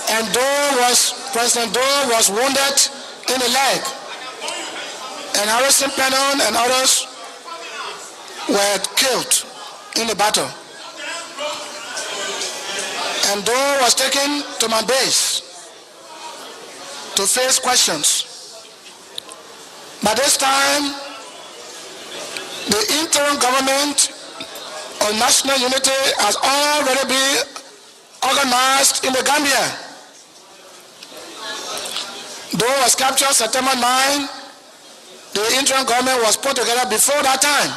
And President Doe was wounded in the leg. And Harrison Pennon and others were killed in the battle. And Doe was taken to my base to face questions. By this time, the interim government of national unity has already been organized in the Gambia. Doe was captured September 9. The interim government was put together before that time.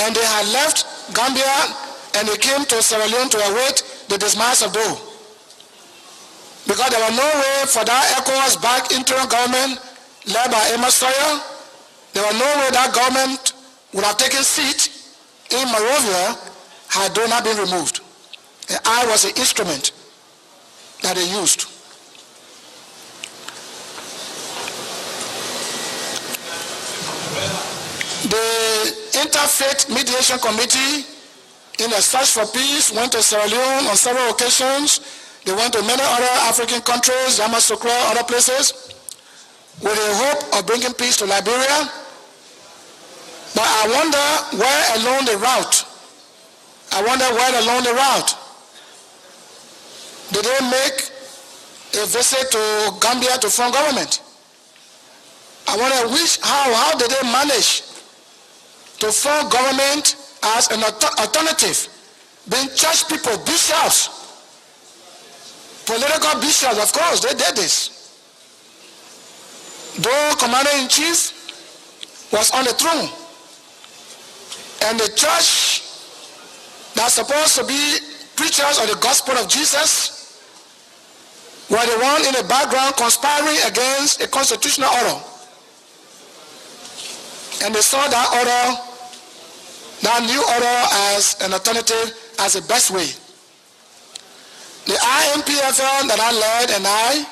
And they had left Gambia and they came to Sierra Leone to await the dismiss of Doe. Because there was no way for that ECOWAS-backed interim government led by Amos Sawyer, there was no way that government would have taken seat in Monrovia had Doe not been removed. And I was the instrument that they used. The Interfaith Mediation Committee in the search for peace went to Sierra Leone on several occasions. They went to many other African countries, Yamoussoukro, other places, with the hope of bringing peace to Liberia. But I wonder where along the route. Did they make a visit to Gambia to form government? I wonder how did they manage to form government as an alternative, being church people, bishops, political bishops, of course, they did this. Though commander-in-chief was on the throne, and the church that's supposed to be preachers of the gospel of Jesus were the one in the background conspiring against a constitutional order. And they saw that order, that new order, as an alternative, as the best way. The IMPFL that I led and I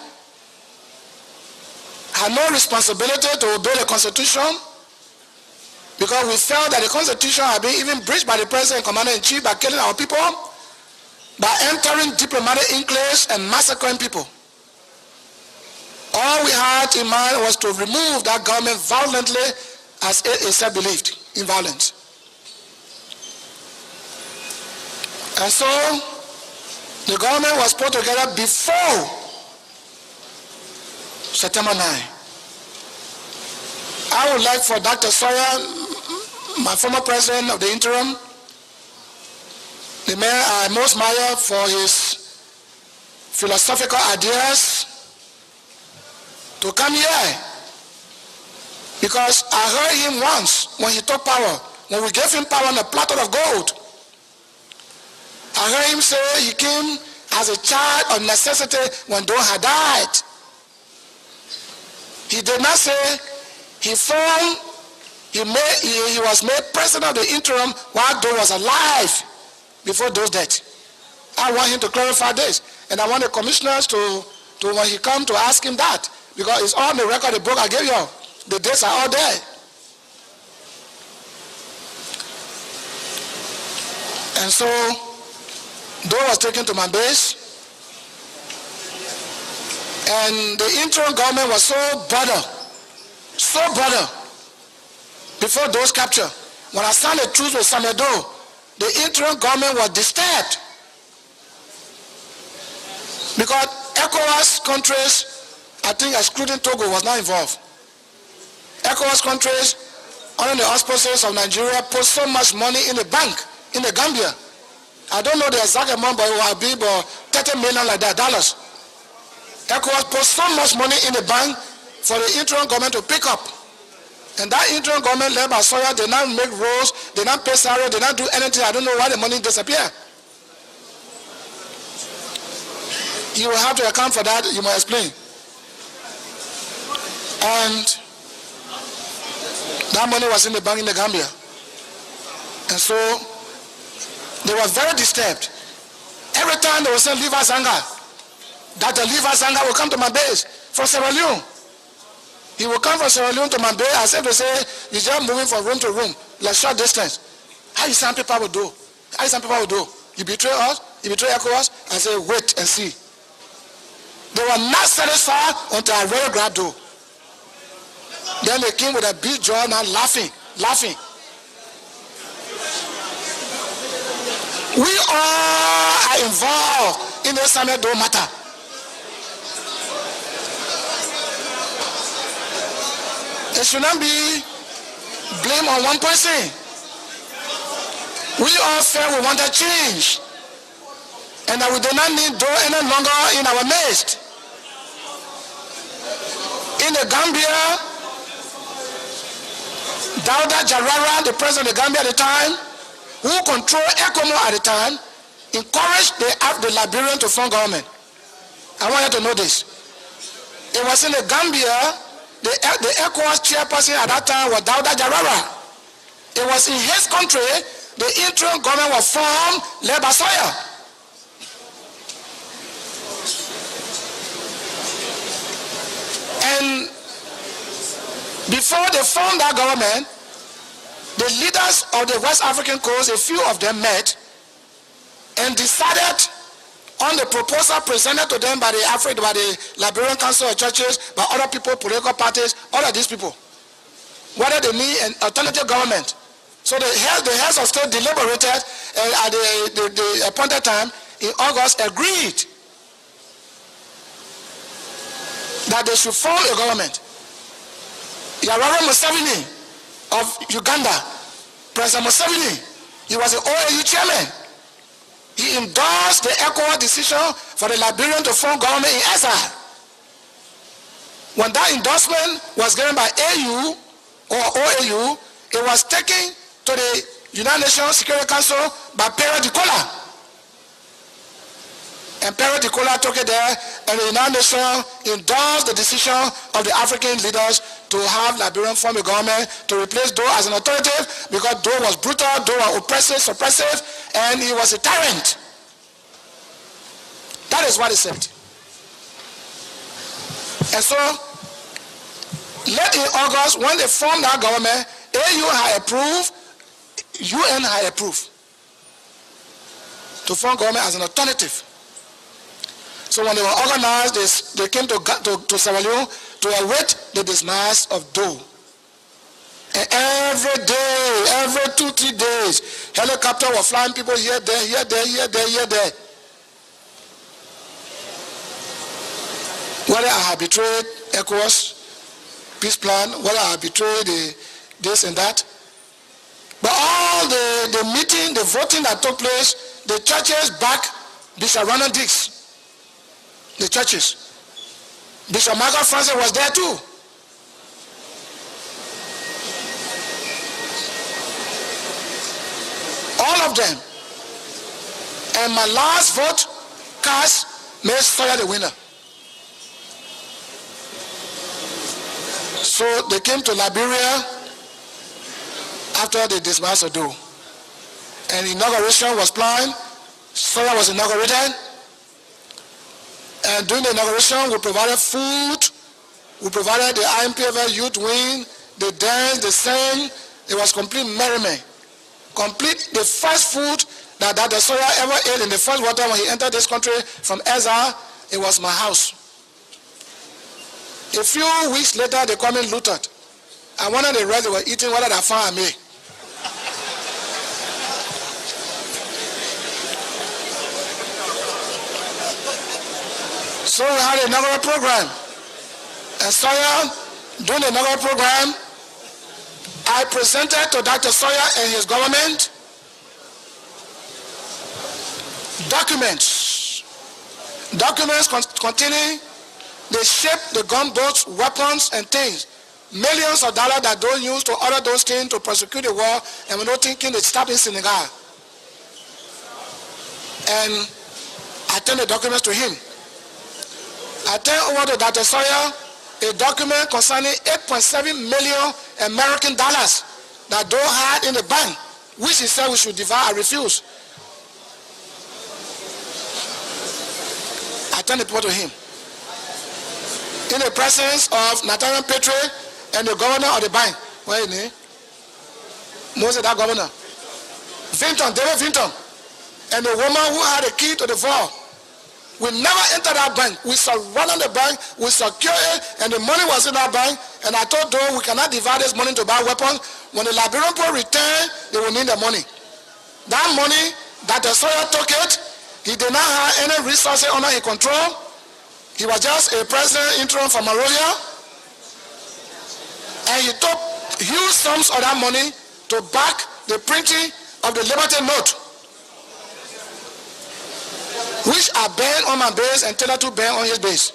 had no responsibility to obey the Constitution because we felt that the Constitution had been even breached by the President and Commander-in-Chief by killing our people, by entering diplomatic enclaves and massacring people. All we had in mind was to remove that government violently as it itself believed in violence. And so the government was put together before September 9. I would like for Dr. Sawyer, my former president of the interim, the man I most admire for his philosophical ideas, to come here. Because I heard him once when he took power, when we gave him power on a platter of gold. I heard him say he came as a child of necessity when Doe had died. He did not say he was made president of the interim while Doe was alive before Doe's death. I want him to clarify this. And I want the commissioners to when he come to ask him that. Because it's on the record, the book I gave you. The dates are all there. And so Doe was taken to my base. And the interim government was so bothered before Doe's capture. When I signed a truce with Samuel Doe, the interim government was disturbed. Because ECOWAS countries, I think excluding Togo, was not involved. ECOWAS countries, under the auspices of Nigeria, put so much money in the bank, in the Gambia. I don't know the exact amount, but it will be about $30 million like that, dollars. ECOWAS put so much money in the bank for the interim government to pick up. And that interim government led by Sawyer did not make roads, did not pay salary, did not do anything. I don't know why the money disappeared. You will have to account for that, you must explain. And that money was in the bank in the Gambia. And so they were very disturbed. Every time they would say, leave us anger. That the leave us anger will come to my base from Sierra Leone. He will come from Sierra Leone to my base as if to say, he's just moving from room to room, like short distance. How you some people will do? You betray us? he betrayed ECOWAS. I said, wait and see. They were not satisfied until I really grabbed Doe. Then they came with a big jaw now laughing. We all are involved in the Samuel Doe matter. It should not be blame on one person. We all felt we wanted change, and that we do not need Doe any longer in our midst. In the Gambia, Dawda Jarrara, the president of the Gambia at the time, who controlled ECOMO at the time, encouraged the Liberian to form government. I want you to know this. It was in the Gambia, the ECOWAS chairperson at that time was Dawda Jarrara. It was in his country, the interim government was formed, led by Sawyer. And before they formed that government, the leaders of the West African coast, a few of them met and decided on the proposal presented to them by the Liberian Council of Churches, by other people, political parties, all of these people, whether they need an alternative government. So the heads of state deliberated at the appointed time in August, agreed that they should form a government. Yoweri Museveni of Uganda, President Museveni, he was the OAU chairman. He endorsed the ECOWAS decision for the Liberian to form government in exile. When that endorsement was given by AU or OAU, it was taken to the United Nations Security Council by Pero de Kola. And Pero de Kola took it there, and the United Nations endorsed the decision of the African leaders to have Liberian form a government to replace Doe as an authoritative, because Doe was brutal, Doe was oppressive, suppressive, and he was a tyrant. That is what he said. And so, late in August, when they formed that government, AU had approved, UN had approved to form government as an alternative. So when they were organized, they came to Sierra Leone to await the dismiss of Doe. And every day, every 2-3 days, helicopters were flying people here, there, here, there, here, there, here, there. Whether I have betrayed ECOWAS peace plan, whether I have betrayed this and that. But all the meeting, the voting that took place, the churches backed Bishop Ronald Dix. The churches. Bishop Michael Francis was there too. All of them. And my last vote cast made Sawyer the winner. So they came to Liberia after the dismissal of Doe. And inauguration was planned. Sawyer was inaugurated. And during the inauguration, we provided food. We provided the IMPFL youth wing, the dance, the sing. It was complete merriment. Complete. The first food that the Sawyer ever ate in the first water when he entered this country from Ezra, it was my house. A few weeks later, they come in looted. And one of the rest they were eating what I found me. So we had an inaugural program. And Sawyer, during the inaugural program, I presented to Dr. Sawyer and his government documents containing the shape, the gunboats, weapons, and things. Millions of dollars that don't use to order those things to prosecute the war, and we're not thinking they stop in Senegal. And I turned the documents to him. I turned over to Dr. Sawyer a document concerning 8.7 million American dollars that Doe had in the bank, which he said we should divide. I refused. I turned the report to him. In the presence of Nathaniel Petrie and the governor of the bank. What is his name? Most of that governor. Vinton, David Vinton. and the woman who had the key to the vault. We never entered that bank. We surrounded the bank, we secured it, and the money was in that bank. And I told them, we cannot divide this money to buy weapons. When the Liberian people return, they will need the money. That money that the Sawyer took it, he did not have any resources under his control. He was just a president interim from Monrovia. And he took huge sums of that money to back the printing of the Liberty Note, which are banned on my base and Taylor to ban on his base.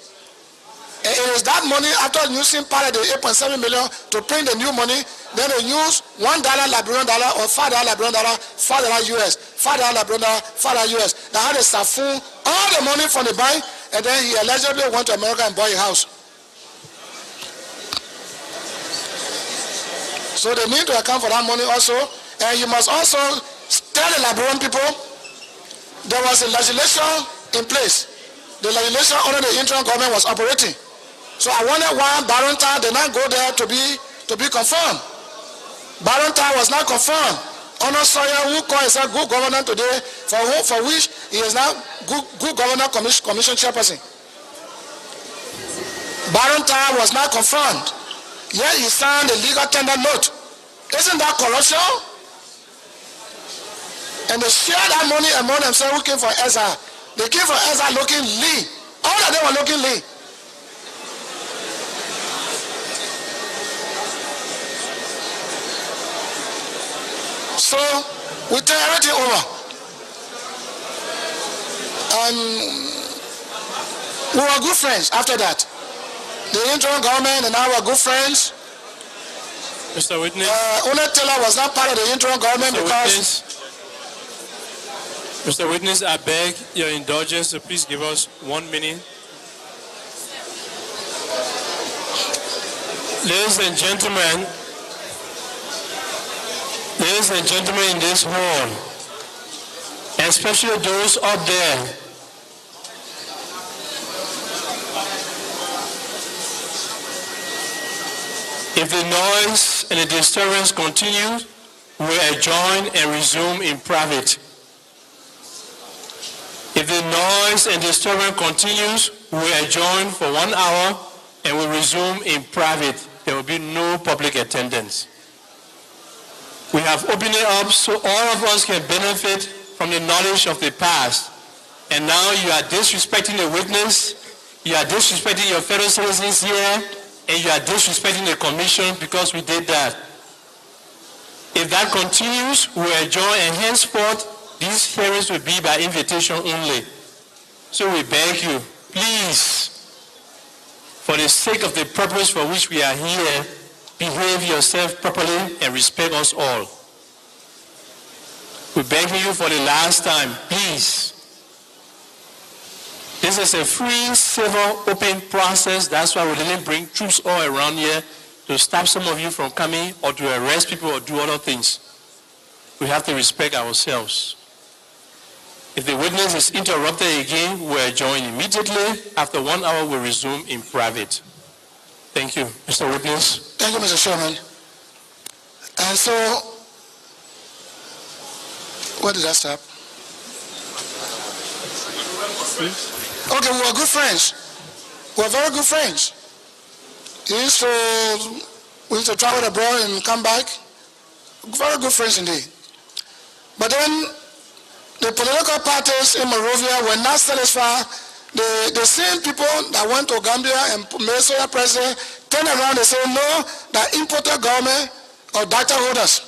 And it is that money, after using part of the 8.7 million to print the new money, then they use $1 Liberian dollar or $5 Liberian dollar, $5 US, $5 Liberian dollar, $5 US. They had to siphon all the money from the bank, and then he allegedly went to America and bought a house. So they need to account for that money also. And you must also tell the Liberian people there was a legislation in place. The legislation under the interim government was operating. So I wonder why Barrington did not go there to be confirmed. Barrington was not confirmed. Honor Sawyer, who called himself good governor today, for which he is now good governor commission chairperson. Barrington was not confirmed. Yet he signed a legal tender note. Isn't that corruption? And they share that money among themselves who came for Ezra. They came for Ezra looking lean. All of them were looking lean. So we turn everything over. And we were good friends after that. The interim government and I were good friends. Mr. Witness. Taylor was not part of the interim government because... Mr. Witness, I beg your indulgence, so please give us 1 minute. Ladies and gentlemen in this hall, especially those up there, if the noise and the disturbance continues, we will adjourn and resume in private. If the noise and disturbance continues, we will adjourn for 1 hour and we will resume in private. There will be no public attendance. We have opened it up so all of us can benefit from the knowledge of the past. And now you are disrespecting the witness, you are disrespecting your fellow citizens here, and you are disrespecting the commission because we did that. If that continues, we will adjourn, and henceforth, these hearings will be by invitation only. So we beg you, please, for the sake of the purpose for which we are here, behave yourself properly and respect us all. We beg you for the last time, please. This is a free, civil, open process. That's why we didn't bring troops all around here to stop some of you from coming or to arrest people or do other things. We have to respect ourselves. If the witness is interrupted again, we'll adjourn immediately. After 1 hour, we'll resume in private. Thank you. Mr. Witness. Thank you, Mr. Chairman. And so, where did I stop? Okay, we were good friends. We were very good friends. We used to travel abroad and come back. Very good friends indeed. But then, the political parties in Monrovia were not satisfied. The same people that went to Gambia and made Sawyer president turn around and say, no, that imported government or data holders.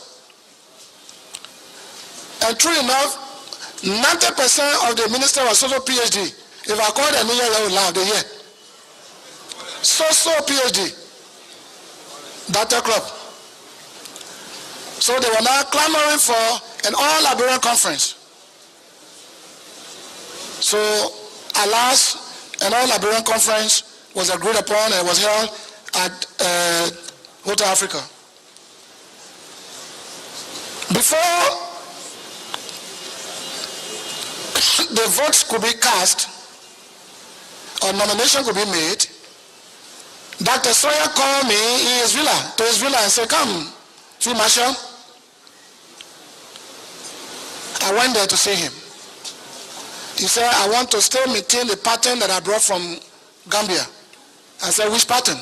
And true enough, 90% of the minister was also PhD. If I call them here, they will laugh, they hear. So PhD. Data club. So they were now clamoring for an all-Liberian conference. So, alas, an all-Liberian conference was agreed upon and was held at Hotel Africa. Before the votes could be cast or nomination could be made, Dr. Sawyer called me to his villa and said, come, Field Marshal. I went there to see him. He said, I want to still maintain the pattern that I brought from Gambia. I said, which pattern?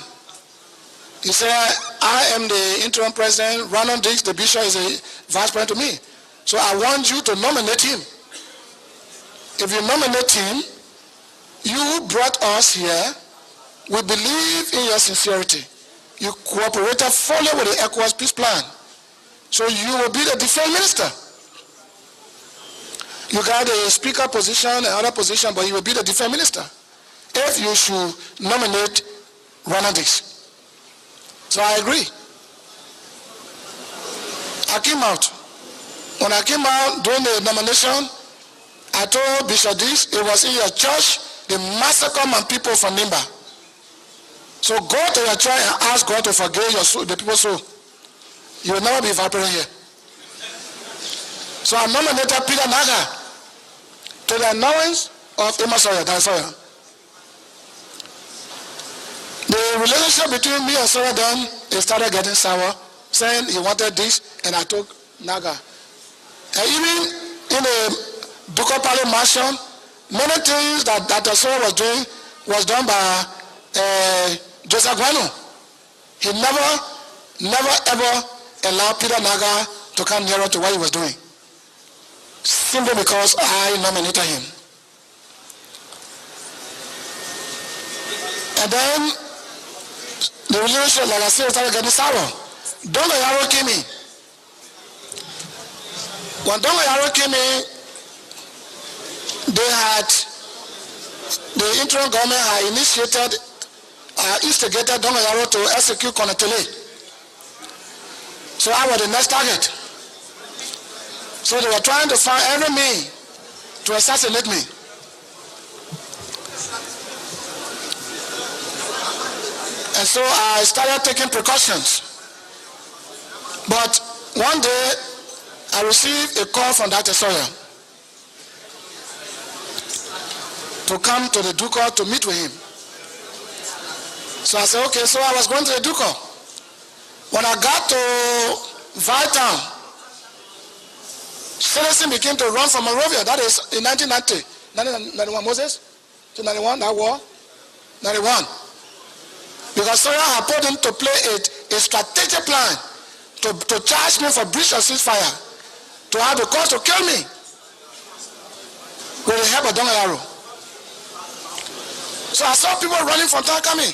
He said, I am the interim president. Ronald Dix, the bishop, is a vice president to me. So I want you to nominate him. If you nominate him, you brought us here. We believe in your sincerity. You cooperated fully with the ECOWAS peace plan. So you will be the defense minister. You got a speaker position, another position, but you will be the defense minister if you should nominate Ronald Dix. So I agree. I came out. When I came out during the nomination, I told Bishop Dix, it was in your church, they massacred my people from Nimba. So go to your church and ask God to forgive your soul, the people's soul. You will never be evaporated here. So I nominated Peter Naga to the annoyance of Sawyer, Dan Sawyer. The relationship between me and Sawyer then, it started getting sour, saying he wanted this, and I took Naga. And even in the Ducal Palace Mansion, many things that Dr. Sawyer was doing was done by Joseph Guano. He never ever allowed Peter Naga to come nearer to what he was doing, simply because I nominated him. And then the relationship, like I said, started getting sour. Dongo Yaro came in. When Dongo Yaro came in, the interim government had instigated Dongo Yaro to execute Konatele. So I was the next target. So they were trying to find every means to assassinate me. And so I started taking precautions. But one day, I received a call from Dr. Sawyer to come to the Ducal to meet with him. So I said, okay, so I was going to the Ducal. When I got to Vietown, citizens began to run from Monrovia. That is in 1990. 1991, Moses? 1991, that war? 91. Because Sawyer had put him to play a strategic plan to charge me for breach of ceasefire, to have the cause to kill me with the help of Dongo Yaro. So I saw people running from town coming.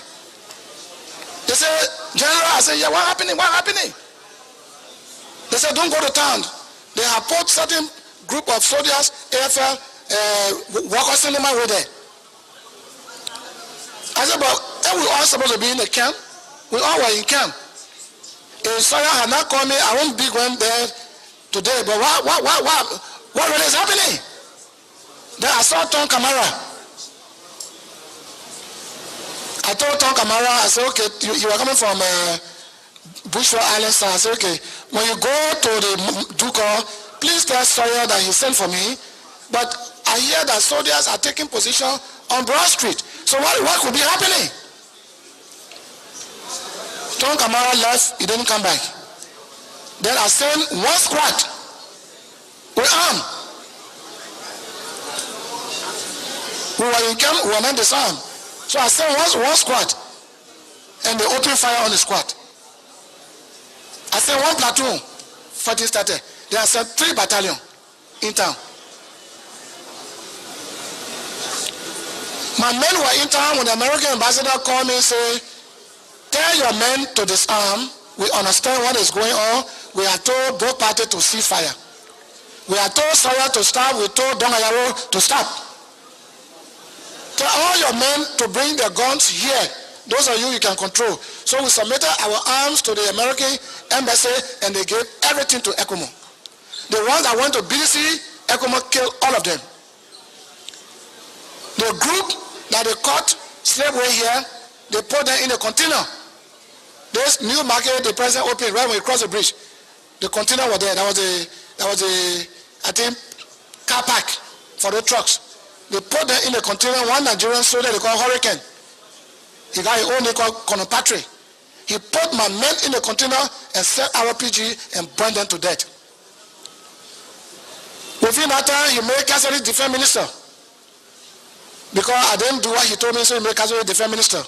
They said, General, I said, yeah, what happening? What happening? They said, don't go to town. They have put certain group of soldiers, AFL, workers in my way there. I said, but we all supposed to be in the camp. We all were in camp. If Sawyer had not called me, I won't be going there today. But what really is happening? Then I saw Tom Kamara. I told Tom Kamara, I said, okay, you are coming from Bushra Island, so I said, okay, when you go to the Ducal, please tell Sawyer that he sent for me. But I hear that soldiers are taking position on Broad Street. So what could be happening? Tom Kamara left, he didn't come back. Then I sent one squad with arm. We were in camp, we were not disarmed. So I sent one squad, and they opened fire on the squad. I sent one platoon, fighting started. Then I sent 3 battalions in town. My men were in town when the American ambassador called me and said, tell your men to disarm. We understand what is going on. We are told both parties to cease fire. We are told Sawyer to stop. We told Dongo Yaro to stop. Tell all your men to bring their guns here. Those of you can control. So we submitted our arms to the American embassy, and they gave everything to ECOMO. The ones that went to BDC, ECOMO killed all of them. The group that they caught slavery here, they put them in a container. This new market the president opened right when we crossed the bridge. The container was there. That was a I think car park for the trucks. They put them in a container. One Nigerian soldier they call Hurricane. He got his own name called Konopatri. He put my men in a container and set RPG and burned them to death. Within that time, he made Cassidy defense minister. because I didn't do what he told me, so he made casual defense minister.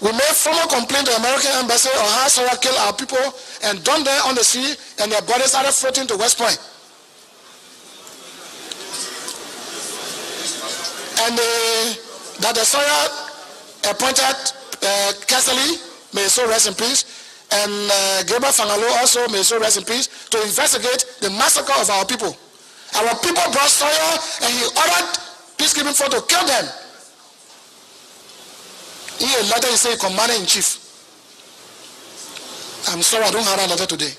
We made formal complaint to the American embassy on how Sawyer killed our people and dumped them on the sea, and their bodies started floating to West Point. And that the Sawyer appointed Kessley, may so rest in peace, and Gabriel Fangalo also, may so rest in peace, to investigate the massacre of our people. Our people brought Sawyer, and he ordered peacekeeping force to kill them. In a letter he said, Commander-in-Chief. I'm sorry, I don't have that letter today.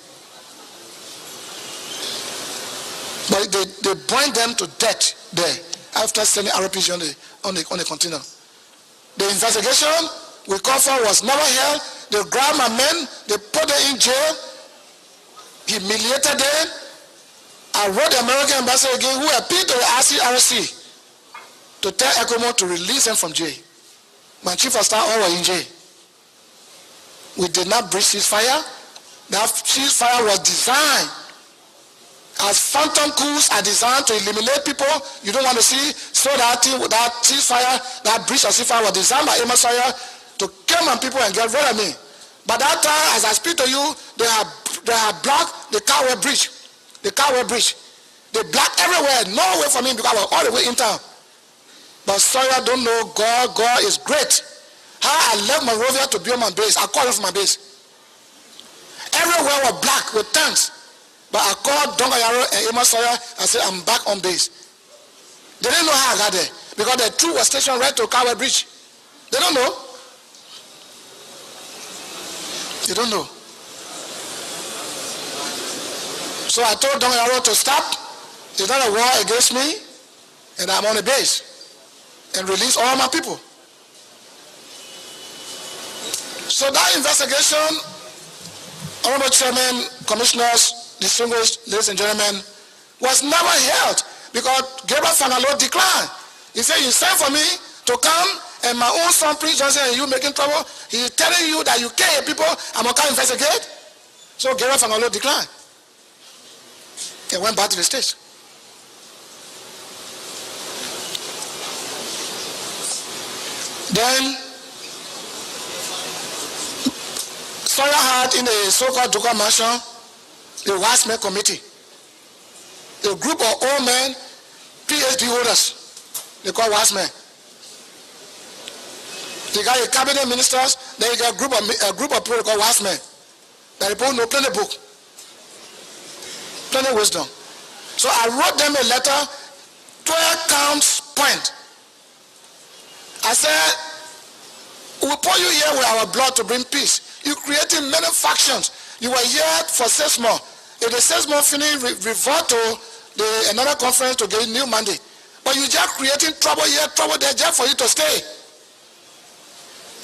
But they burned them to death there after sending RPG on the container. The investigation we called for was never held. They grabbed my men, they put them in jail, humiliated them. I wrote the American embassy again, who appealed to the RCRC to tell ECOMO to release them from jail. My chief of staff all were in jail. We did not breach ceasefire. That ceasefire was designed as phantom coups are designed to eliminate people you don't want to see, so that ceasefire, that breach of ceasefire was designed by Amos Sawyer to kill my people and get rid of me. But that time, as I speak to you, they have blocked the Carway Bridge. The Carway Bridge. They blocked everywhere, no way for me because I was all the way in town. But Sawyer don't know God. God is great. How I left Monrovia to build my base. I called him for my base. Everywhere was black with tanks. But I called Dongayaro and Amos Sawyer and said, I'm back on base. They didn't know how I got there because the troop was stationed right to Carway Bridge. They don't know. They don't know. So I told Dongayaro to stop. It's not a war against me, and I'm on the base. And release all my people. So that investigation, Honorable Chairman, Commissioners, distinguished ladies and gentlemen, was never held because Gabriel Fangalo declined. He said, you sent for me to come, and my own son, Prince Johnson, and you making trouble. He's telling you that you kill people, I'm going to come investigate. So Gabriel Fangalo declined. He went back to the States. Then Sawyer had in the so-called Duka Mansion the Watchman Committee, a group of old men, PhD holders, they call Watchmen. They got a cabinet ministers, then you got a group of people called Watchmen. That people know plenty book, plenty wisdom. So I wrote them a letter, 12 counts point. I said, we'll put you here with our blood to bring peace. You created many factions. You were here for 6 months. If the 6 months finish, revert to another conference to get a new mandate. But you just creating trouble here, trouble there, just for you to stay.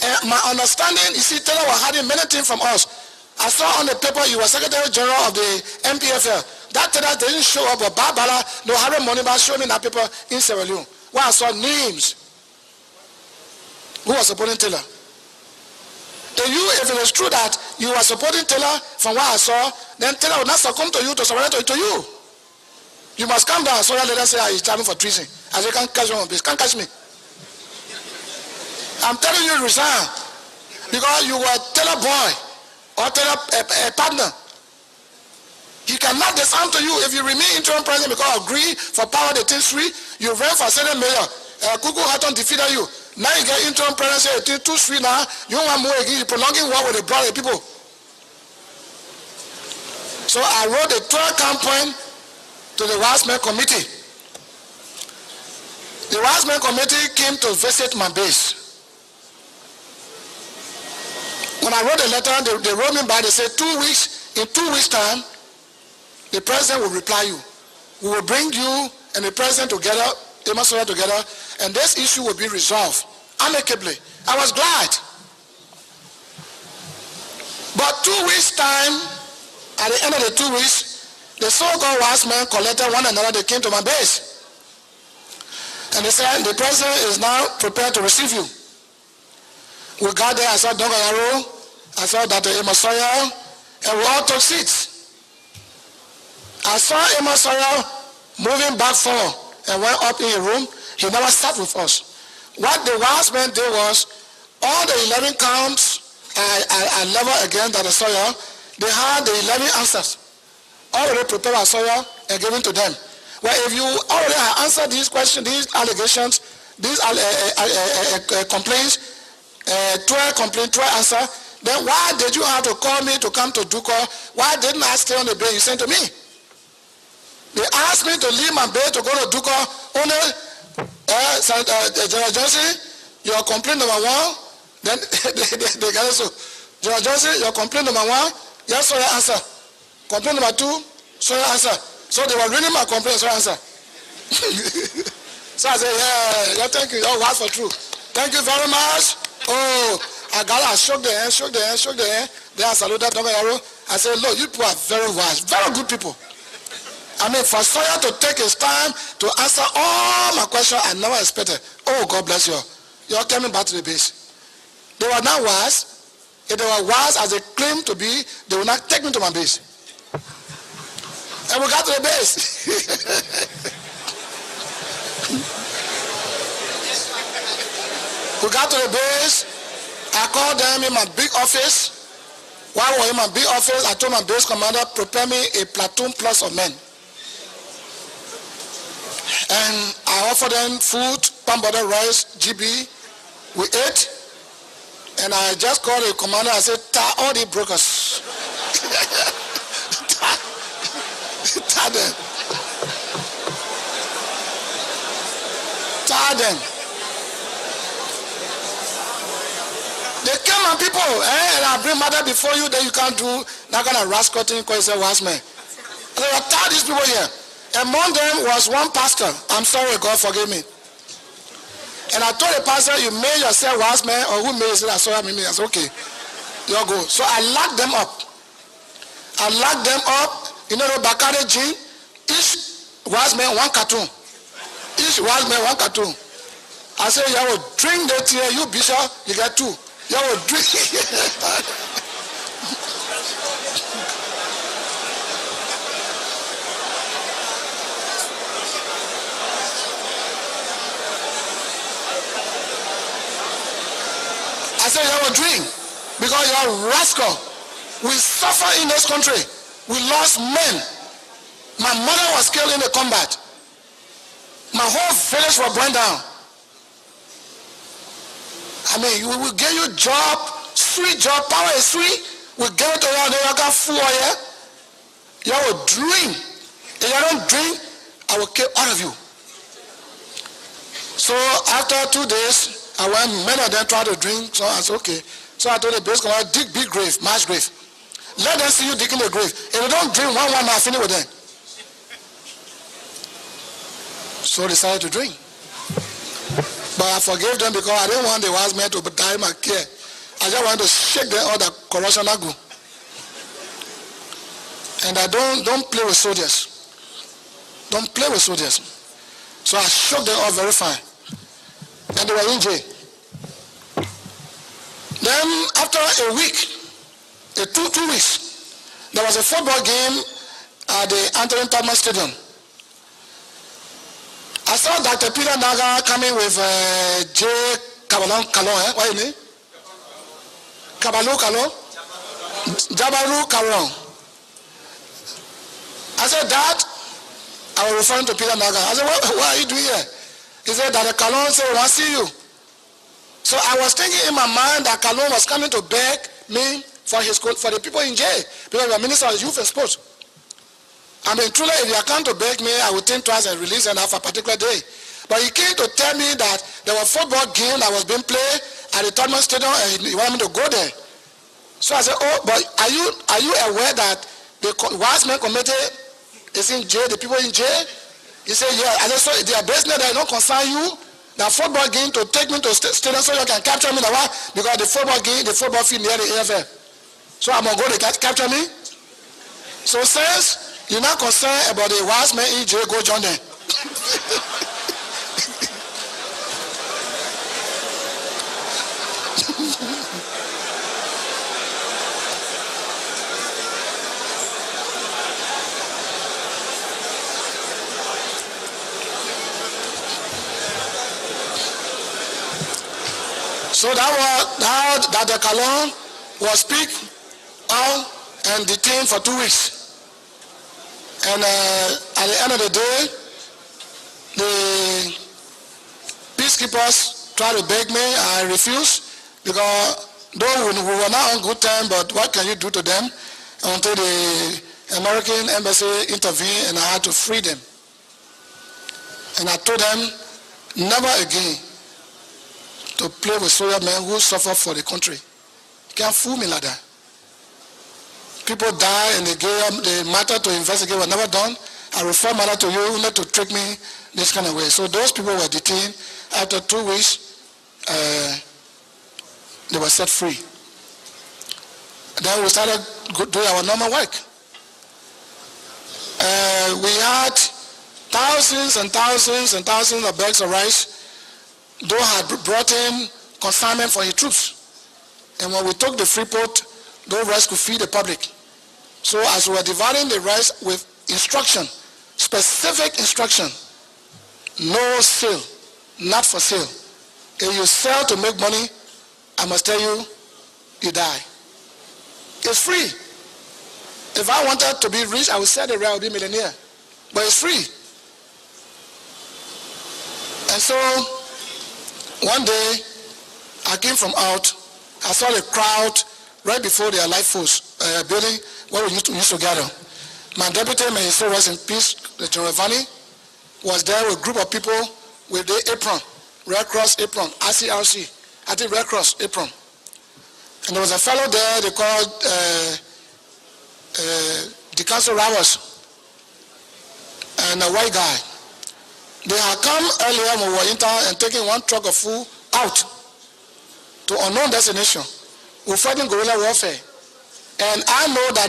And my understanding, you see, Taylor was hiding many things from us. I saw on the paper you were Secretary General of the MPFL. That Taylor didn't show up, but Barbara, no Harry money, but showed me that paper in Sierra Leone. Where I saw names. Who was supporting Taylor? If it was true that you were supporting Taylor from what I saw, then Taylor would not succumb to you to surrender to you. You must come down. So let us say he's charging for treason. As you can't catch me on base. Can't catch me. I'm telling you, resign. Because you were Taylor boy or Taylor a partner. He cannot disarm to you if you remain interim president because you agree for power the things free. You ran for Senate mayor. Kuku Hatton defeated you. Now you get interim president, say, 2-3 now, you want more again, you're prolonging war with the brother people. So I wrote a 12-count point to the Watchman Committee. The Watchman Committee came to visit my base. When I wrote the letter, they wrote me back, they said 2 weeks, in 2 weeks' time, the president will reply you. We will bring you and the president together, together, and this issue will be resolved amicably. I was glad. But 2 weeks' time, at the end of the 2 weeks, the so-called Watchmen collected one another. They came to my base. And they said, the president is now prepared to receive you. We got there, I saw Dongayaro, I saw Dr. Amos Sawyer, and we all took seats. I saw Amos Sawyer moving back forward and went up in a room. He never sat with us. What the wise men did was, all the 11 counts I level again that I saw you, they had the 11 answers already prepared by Sawyer and given to them. Well, if you already have answered these questions, these allegations, these complaints, 12 complaints, 12 answers, then why did you have to call me to come to Duko? Why didn't I stay on the bay you sent to me? They asked me to leave my bay to go to Duko. Only General Johnson, your complaint number 1. Then they got so General Johnson, your complaint number 1, yes, so your answer. Complaint number 2, so your answer. So they were reading my complaint, so your answer. So I said, yeah, thank you. Oh, wise for true. Thank you very much. Oh, I shook the hand. Then I saluted Dr. Yaro. I said, look, you people are very wise, very good people. I mean, for Sawyer to take his time to answer all my questions, I never expected. Oh, God bless you. You're coming back to the base. They were not wise. If they were wise as they claim to be, they will not take me to my base. And we got to the base. We got to the base. I called them in my big office. While we were in my big office, I told my base commander, prepare me a platoon plus of men. And I offered them food, palm butter rice, GB. We ate. And I just called the commander and said, tie all the brokers. Tie them. Tie them. They came and people, and I bring matter before you, then you can't do that kind of rascal thing because it's a wise man. And I tie these people here. Among them was one pastor. I'm sorry, God forgive me. And I told the pastor, you made yourself wise man, or who made it? I saw him. I said, okay, you'll go. So I locked them up. You know the Bakare gin? Each wise man, one cartoon. Each wise man, one cartoon. I said, you will drink that here, you bishop, you get 2. You will drink. I said, you will drink because you are a rascal. We suffer in this country. We lost men. My mother was killed in the combat. My whole village was burned down. I mean, we will give you job, sweet job, power is sweet. We give it to you and then you got food here. You will drink. If you don't drink, I will kill all of you. So after 2 days, I went, many of them tried to drink, so I said, okay. So I told the base commander, dig big grave, mass grave. Let them see you digging the grave. If you don't drink one, I finish with them. So I decided to drink. But I forgave them because I didn't want the wise men to die in my care. I just wanted to shake them all the corruption I go. And I don't play with soldiers. Don't play with soldiers. So I shook them all very fine. And they were in jail. Then after a week, 2 weeks, there was a football game at the Anthony Thomas Stadium. I saw Dr. Peter Naga coming with J. Kabalon Kalon, what is his name? Kabalu Kalon? Jabaru Kalon. I said, Dad, I was referring to Peter Naga. I said, what are you doing here? He said that the Kalon said, I want to see you. So I was thinking in my mind that Kalon was coming to beg me for the people in jail, because we are Minister of Youth and Sports. I mean, truly, if you are coming to beg me, I would think twice and release enough for a particular day. But he came to tell me that there was a football game that was being played at the Tottenham Stadium, and he wanted me to go there. So I said, oh, but are you aware that the wise men committee is in jail, the people in jail? He said, yeah. I said, so their business that don't concern you. The football game to take me to stadium so you can capture me now, because the football game, the football field near the AFL. So I'm going to go to capture me. So since you're not concerned about the wise men in jail, go join them. So that was how Dr. Kalon was picked out and detained for 2 weeks. And at the end of the day, the peacekeepers tried to beg me. I refused, because though we were not on good terms, but what can you do to them until the American embassy intervened and I had to free them. And I told them never again to play with soldier men who suffer for the country. You can't fool me like that. People die and the matter to investigate was never done. I refer matter to you not to trick me this kind of way. So those people were detained. After 2 weeks, they were set free. Then we started doing our normal work. We had thousands and thousands and thousands of bags of rice. Those had brought in consignment for the troops. And when we took the free port, those rice could feed the public. So as we were dividing the rice with instruction, specific instruction, no sale, not for sale. If you sell to make money, I must tell you, you die. It's free. If I wanted to be rich, I would sell the rice, I would be a millionaire. But it's free. And so, one day, I came from out, I saw the crowd right before the Life Force building where we used to gather. My deputy, may he still rest in peace, the General Vani, was there with a group of people with the apron, Red Cross apron, ICRC, I think Red Cross apron. And there was a fellow there they called the council robbers, and a white guy. They had come earlier when we were in town and taken one truck of food out to unknown destination. We're fighting guerrilla warfare. And I know that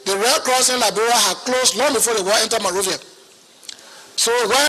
the Red Cross in Liberia had closed long before the war entered Monrovia. So when